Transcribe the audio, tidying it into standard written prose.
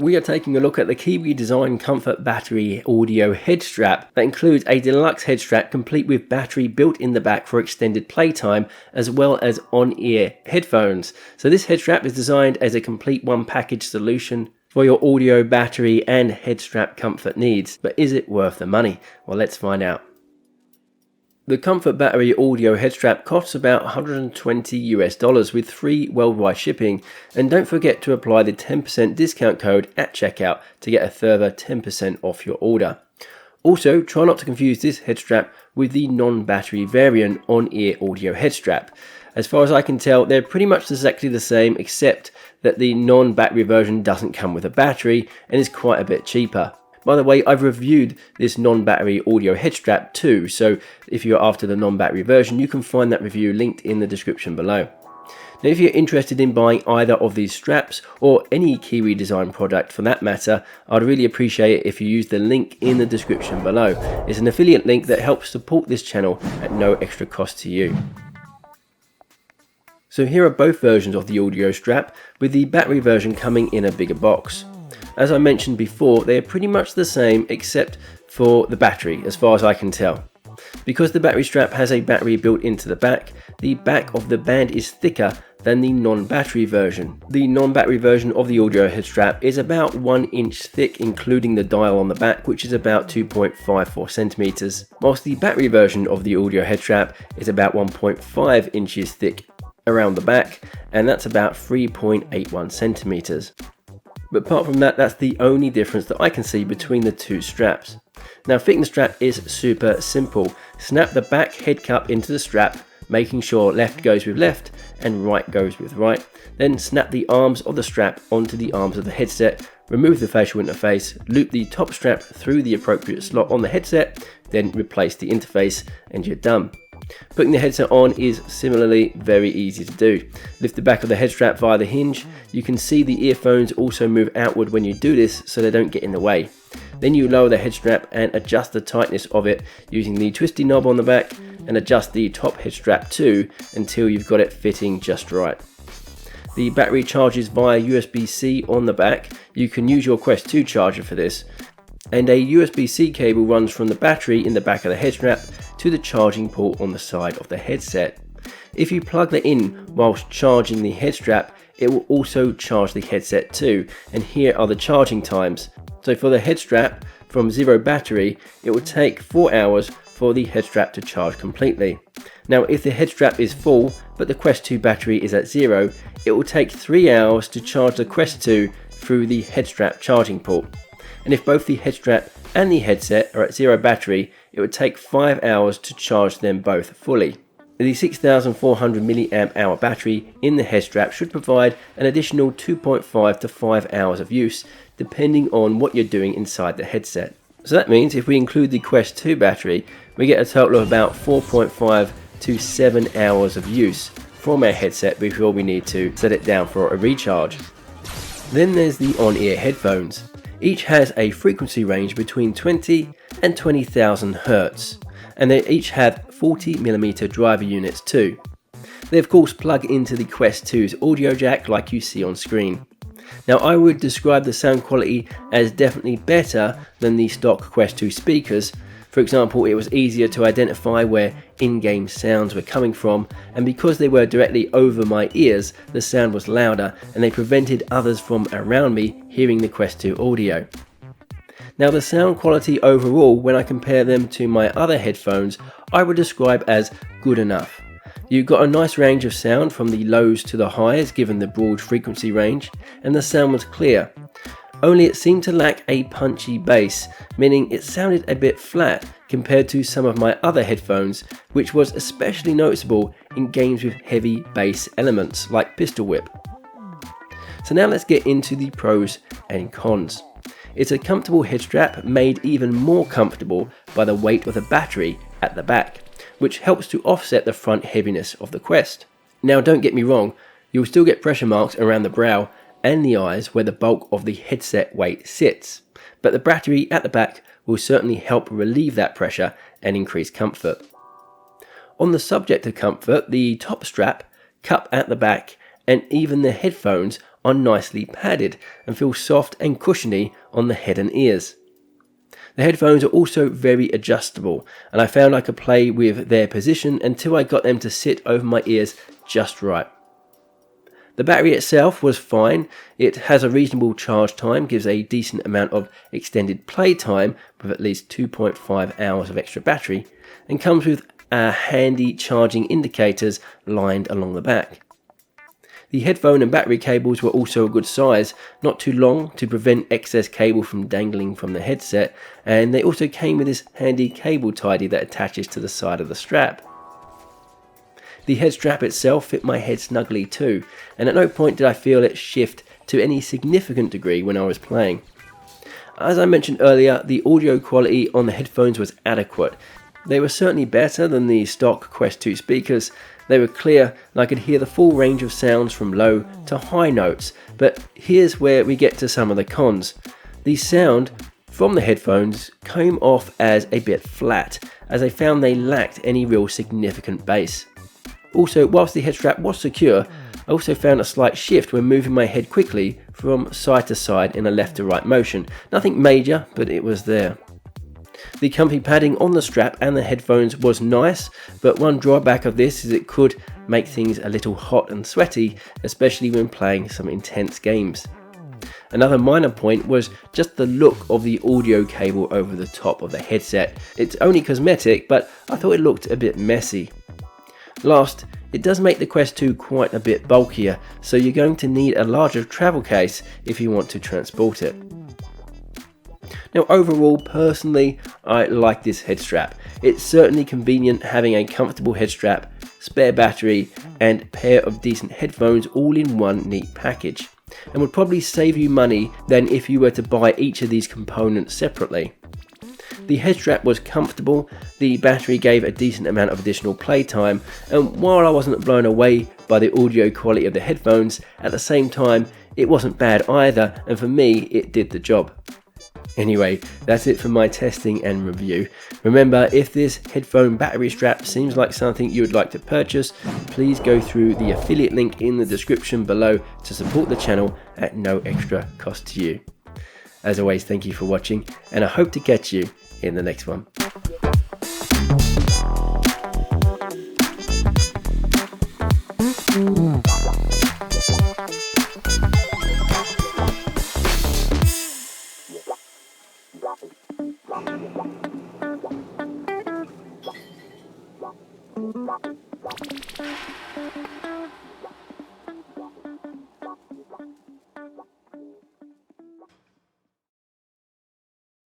We are taking a look at the KIWI Design Comfort Battery Audio Head Strap that includes a deluxe head strap complete with battery built in the back for extended playtime, as well as on-ear headphones. So this head strap is designed as a complete one package solution for your audio, battery and head strap comfort needs. But is it worth the money? Well, let's find out. The Comfort Battery Audio Head Strap costs about $120 with free worldwide shipping, and don't forget to apply the 10% discount code at checkout to get a further 10% off your order. Also, try not to confuse this head strap with the non-battery variant on-ear audio head strap. As far as I can tell, they're pretty much exactly the same, except that the non-battery version doesn't come with a battery and is quite a bit cheaper. By the way, I've reviewed this non-battery audio head strap too, so if you're after the non-battery version, you can find that review linked in the description below. Now, if you're interested in buying either of these straps, or any KIWI Design product for that matter, I'd really appreciate it if you use the link in the description below. It's an affiliate link that helps support this channel at no extra cost to you. So here are both versions of the audio strap, with the battery version coming in a bigger box. As I mentioned before, they are pretty much the same except for the battery, as far as I can tell. Because the battery strap has a battery built into the back of the band is thicker than the non-battery version. The non-battery version of the audio head strap is about 1 inch thick, including the dial on the back, which is about 2.54 centimeters, whilst the battery version of the audio head strap is about 1.5 inches thick around the back, and that's about 3.81 centimeters. But apart from that, that's the only difference that I can see between the two straps. Now, fitting the strap is super simple. Snap the back head cup into the strap, making sure left goes with left and right goes with right. Then snap the arms of the strap onto the arms of the headset, remove the facial interface, loop the top strap through the appropriate slot on the headset, then replace the interface and you're done. Putting the headset on is similarly very easy to do. Lift the back of the head strap via the hinge. You can see the earphones also move outward when you do this so they don't get in the way. Then you lower the head strap and adjust the tightness of it using the twisty knob on the back, and adjust the top head strap too until you've got it fitting just right. The battery charges via USB-C on the back. You can use your Quest 2 charger for this. And a USB-C cable runs from the battery in the back of the head strap to the charging port on the side of the headset. If you plug that in whilst charging the head strap, it will also charge the headset too, and here are the charging times. So for the head strap, from 0 battery, it will take 4 hours for the head strap to charge completely. Now, if the head strap is full but the Quest 2 battery is at 0, it will take 3 hours to charge the Quest 2 through the head strap charging port. And if both the head strap and the headset are at 0 battery, it would take 5 hours to charge them both fully. The 6400 mAh battery in the head strap should provide an additional 2.5 to 5 hours of use, depending on what you're doing inside the headset. So that means if we include the Quest 2 battery, we get a total of about 4.5 to 7 hours of use from our headset before we need to set it down for a recharge. Then there's the on-ear headphones. Each has a frequency range between 20 and 20,000 Hz, and they each have 40mm driver units too. They of course plug into the Quest 2's audio jack like you see on screen. Now, I would describe the sound quality as definitely better than the stock Quest 2 speakers. For example, it was easier to identify where in-game sounds were coming from, and because they were directly over my ears, the sound was louder and they prevented others from around me hearing the Quest 2 audio. Now, the sound quality overall, when I compare them to my other headphones, I would describe as good enough. You got a nice range of sound from the lows to the highs given the broad frequency range, and the sound was clear. Only it seemed to lack a punchy bass, meaning it sounded a bit flat compared to some of my other headphones, which was especially noticeable in games with heavy bass elements like Pistol Whip. So now let's get into the pros and cons. It's a comfortable head strap made even more comfortable by the weight of the battery at the back, which helps to offset the front heaviness of the Quest. Now, don't get me wrong, you'll still get pressure marks around the brow and the eyes where the bulk of the headset weight sits, but the battery at the back will certainly help relieve that pressure and increase comfort. On the subject of comfort, the top strap, cup at the back, and even the headphones are nicely padded and feel soft and cushiony on the head and ears. The headphones are also very adjustable, and I found I could play with their position until I got them to sit over my ears just right. The battery itself was fine. It has a reasonable charge time, gives a decent amount of extended play time with at least 2.5 hours of extra battery, and comes with handy charging indicators lined along the back. The headphone and battery cables were also a good size, not too long to prevent excess cable from dangling from the headset, and they also came with this handy cable tidy that attaches to the side of the strap. The head strap itself fit my head snugly too, and at no point did I feel it shift to any significant degree when I was playing. As I mentioned earlier, the audio quality on the headphones was adequate. They were certainly better than the stock Quest 2 speakers. They were clear and I could hear the full range of sounds from low to high notes, but here's where we get to some of the cons. The sound from the headphones came off as a bit flat, as I found they lacked any real significant bass. Also, whilst the head strap was secure, I also found a slight shift when moving my head quickly from side to side in a left to right motion. Nothing major, but it was there. The comfy padding on the strap and the headphones was nice, but one drawback of this is it could make things a little hot and sweaty, especially when playing some intense games. Another minor point was just the look of the audio cable over the top of the headset. It's only cosmetic, but I thought it looked a bit messy. Last, it does make the Quest 2 quite a bit bulkier, so you're going to need a larger travel case if you want to transport it. Now overall, personally, I like this head strap. It's certainly convenient having a comfortable head strap, spare battery, and pair of decent headphones all in one neat package, and would probably save you money than if you were to buy each of these components separately. The head strap was comfortable, the battery gave a decent amount of additional playtime, and while I wasn't blown away by the audio quality of the headphones, at the same time it wasn't bad either, and for me it did the job. Anyway, that's it for my testing and review. Remember, if this headphone battery strap seems like something you would like to purchase, please go through the affiliate link in the description below to support the channel at no extra cost to you. As always, thank you for watching, and I hope to catch you in the next one.